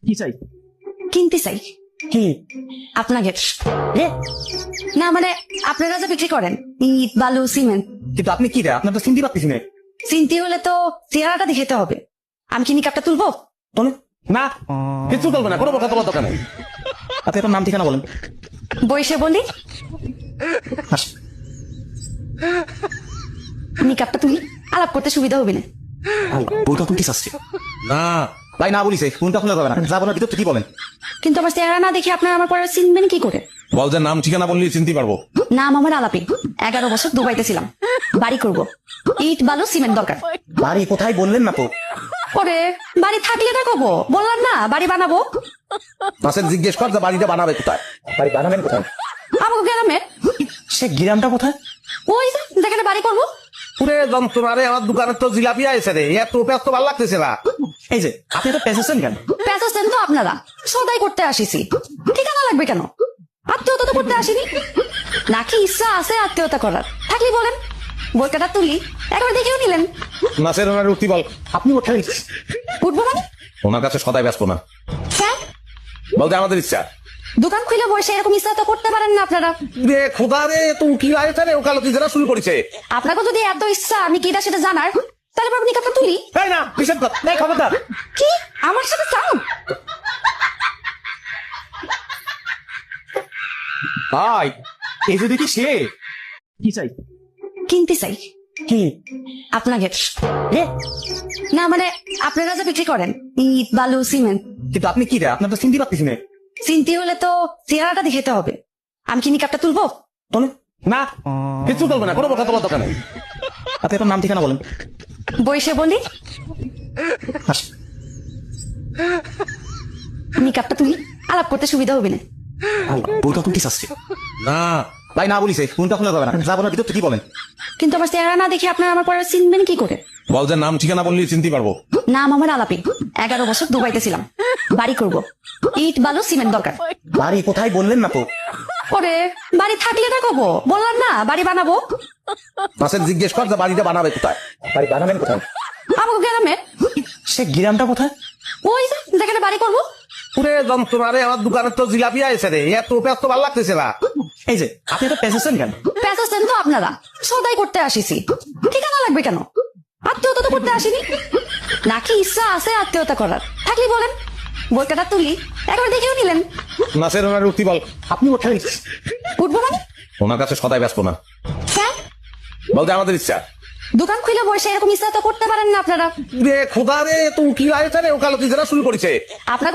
কি চাই? কিনতে চাই কি আপনাকে। এ? না মানে আপনারা যা বিক্রি করেন ইট বালু সিমেন্ট, কিন্তু আপনি কি রে? আপনার তো চিনতে পারতেছি না। চিনতে হলে তো চেহারাটা দেখাতে হবে। আমি কি নিকাপটা তুলবো? বলেন না, কিছু চলবে না, কোনো কথা বলার দরকার নেই। আপনি আপনার নাম ঠিকানা বলেন। বইসে বলি আসেন। নিকাপটা তুলি, আলাপ করতে সুবিধা হবে না। বইটা তুলতে চাচ্ছে না ভাই, না বলিছে কোনটা খোলা যাবে না, যা বলার ভিতর থেকে বলেন। কিন্তু আমার চেহারা না দেখে আপনারা আমার পরে চিনবেন কি করে? বল যে নাম ঠিকানা বললি চিনতে পারবো। নাম আমার আলাপি, 11 বছর দুবাইতে ছিলাম। বাড়ি করব, ইট বালু সিমেন্ট দরকার। বাড়ি কোথায় বললেন না তো? পরে বাড়ি থাকলে না কব, বললাম না বাড়ি বানাবো। মাসের জিজ্ঞেস কর যে বাড়িটা বানাবে কোথায়। বাড়ি বানাবেন কোথায়? আমাকে গ্রামে, সে গ্রামটা কোথায়? ওই যে যেখানে বাড়ি করবো। পুরে যন্ত্রণা রে, আমার দোকানের তো জিলাপি আছে রে, এত পেঁয়াজ তো ভালো লাগতেছে না। এই যে আপনি তো পেঁচেছেন কেন? পেঁচাচ্ছেন তো আপনারা, সদাই করতে আসিছি। ঠিকানা লাগবে কেন? আত্মীয়তা তো করতে আসিনি। নাকি ইচ্ছা আছে আত্মীয়তা করার? থাকলে বলেন, বইকাটা তুলি, একবার দেখেও নিলেন। মাসের ওনার উঠতি বল। আপনি ওঠাই উঠবো মানে? ওনার কাছে সদাই ব্যস্ত না, হ্যাঁ, বলতে আমাদের ইচ্ছা। দোকান খুলে বসে এরকম ইচ্ছা তো করতে পারেন না আপনারা। রে খোদা রে, তুমি কি আছে রে, ওকালতি যারা শুরু করেছে। আপনাকে যদি এত ইচ্ছা আমি কিটা সেটা জানার, তাহলে আপনি কাপটা তুলি। তাই না, নিষেধ কর। নাই, খবরদার। কি আমার সাথে চাও? ভাই, এই যে দেখি সে কি চাই? কিনতে চাই কি আপনাকে। এ? না মানে আপনারা যা বিক্রি করেন ইট বালু সিমেন্ট, কিন্তু আপনি কি রে? আপনার তো চিনতে পারতেছি না। চিনতে হলে তো চেহারাটা দেখাতে হবে। আমি কি নিকাপটা তুলবো? বলেন না, কিছু চলবে না, কোনো কথা বলার দরকার নেই। আপনি আপনার নাম ঠিকানা বলেন। বইসে বলি আসেন। নিকাপটা তুলি, আলাপ করতে সুবিধা হবে না। বইটা তুলতে চাচ্ছে না ভাই, না বলিছে কোনটা খোলা যাবে না, যা বলার ভিতর থেকে বলেন। কিন্তু আমার চেহারা না দেখে আপনারা আমার পরে চিনবেন কি করে? বল যে নাম ঠিকানা বললি চিনতে পারবো। নাম আমার আলাপি, 11 বছর দুবাইতে ছিলাম। বাড়ি করব, ইট বালু সিমেন্ট দরকার। বাড়ি কোথায় বললেন না তো? পরে বাড়ি থাকলে না কব, বললাম না বাড়ি বানাবো। মাসের জিজ্ঞেস কর যে বাড়িটা বানাবে কোথায়। বাড়ি বানাবেন কোথায়? আমাকে গ্রামে, সে গ্রামটা কোথায়? ওই যে যেখানে বাড়ি করবো। পুরে যন্ত্রণা রে, আমার দোকানের তো জিলাপি আছে রে, এত পেঁয়াজ তো ভালো লাগতেছে না। এই যে আপনি তো পেঁচেছেন কেন? পেঁচাচ্ছেন তো আপনারা, সদাই করতে আসিছি। ঠিকানা লাগবে কেন? আত্মীয়তা তো করতে আসিনি। নাকি ইচ্ছা আছে আত্মীয়তা করার? থাকলে বলেন, বইকাটা তুলি, একবার দেখেও নিলেন। মাসের ওনার উঠতি বল। আপনি ওঠাই উঠবো মানে? ওনার কাছে সদাই ব্যস্ত না, হ্যাঁ, বলতে আমাদের ইচ্ছা। দোকান খুলে বসে এরকম ইচ্ছা তো করতে পারেন না আপনারা। রে খোদা রে, তুমি কি আছে রে, ওকালতি যারা শুরু করেছে। আপনাকে